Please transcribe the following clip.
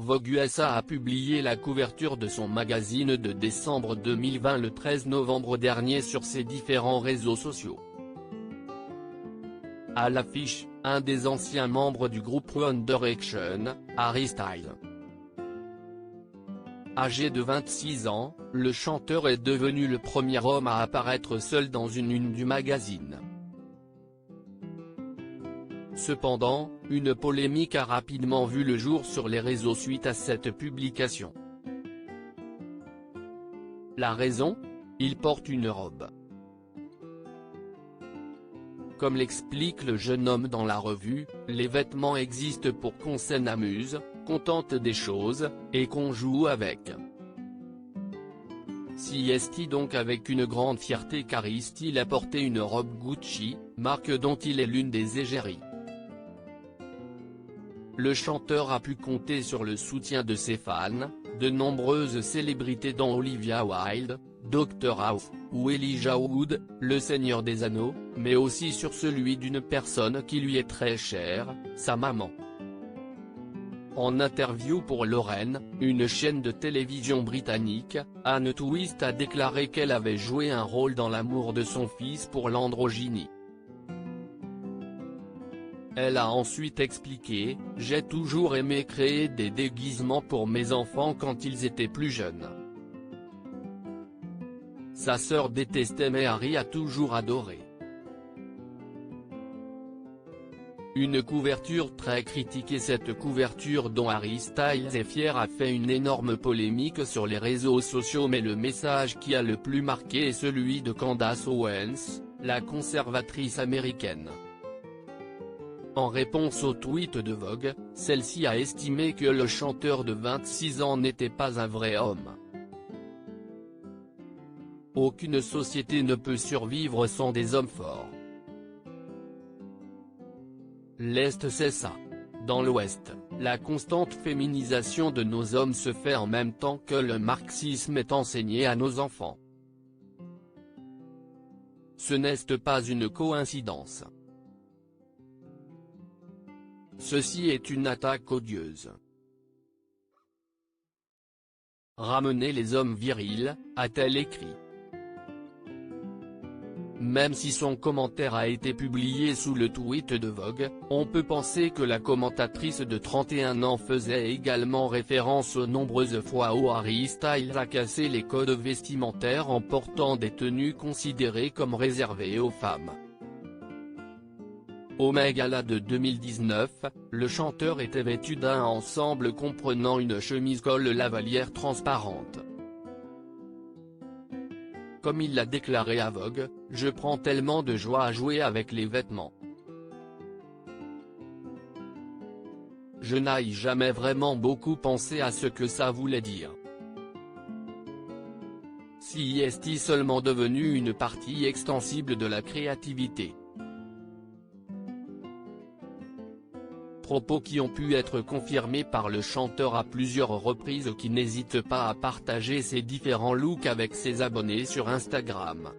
Vogue USA a publié la couverture de son magazine de décembre 2020 le 13 novembre dernier sur ses différents réseaux sociaux. À l'affiche, un des anciens membres du groupe One Direction, Harry Styles. Âgé de 26 ans, le chanteur est devenu le premier homme à apparaître seul dans une une du magazine. Cependant, une polémique a rapidement vu le jour sur les réseaux suite à cette publication. La raison ? Il porte une robe. Comme l'explique le jeune homme dans la revue, les vêtements existent pour qu'on s'en amuse, qu'on tente des choses, et qu'on joue avec. Si est donc avec une grande fierté car il a porté une robe Gucci, marque dont il est l'une des égéries. Le chanteur a pu compter sur le soutien de ses fans, de nombreuses célébrités dont Olivia Wilde, Dr House, ou Elijah Wood, le Seigneur des Anneaux, mais aussi sur celui d'une personne qui lui est très chère, sa maman. En interview pour Lorraine, une chaîne de télévision britannique, Anne Twist a déclaré qu'elle avait joué un rôle dans l'amour de son fils pour l'androgynie. Elle a ensuite expliqué « J'ai toujours aimé créer des déguisements pour mes enfants quand ils étaient plus jeunes. Sa sœur détestait mais Harry a toujours adoré. » Une couverture très critiquée. Cette couverture dont Harry Styles est fier a fait une énorme polémique sur les réseaux sociaux mais le message qui a le plus marqué est celui de Candace Owens, la conservatrice américaine. En réponse au tweet de Vogue, celle-ci a estimé que le chanteur de 26 ans n'était pas un vrai homme. Aucune société ne peut survivre sans des hommes forts. L'Est c'est ça. Dans l'Ouest, la constante féminisation de nos hommes se fait en même temps que le marxisme est enseigné à nos enfants. Ce n'est pas une coïncidence. Ceci est une attaque odieuse. Ramener les hommes virils, a-t-elle écrit. Même si son commentaire a été publié sous le tweet de Vogue, on peut penser que la commentatrice de 31 ans faisait également référence aux nombreuses fois où Harry Styles a cassé les codes vestimentaires en portant des tenues considérées comme réservées aux femmes. Au Met Gala de 2019, le chanteur était vêtu d'un ensemble comprenant une chemise col lavalière transparente. Comme il l'a déclaré à Vogue, « Je prends tellement de joie à jouer avec les vêtements. Je n'ai jamais vraiment beaucoup pensé à ce que ça voulait dire. Si est seulement devenu une partie extensible de la créativité. » Propos qui ont pu être confirmés par le chanteur à plusieurs reprises qui n'hésite pas à partager ses différents looks avec ses abonnés sur Instagram.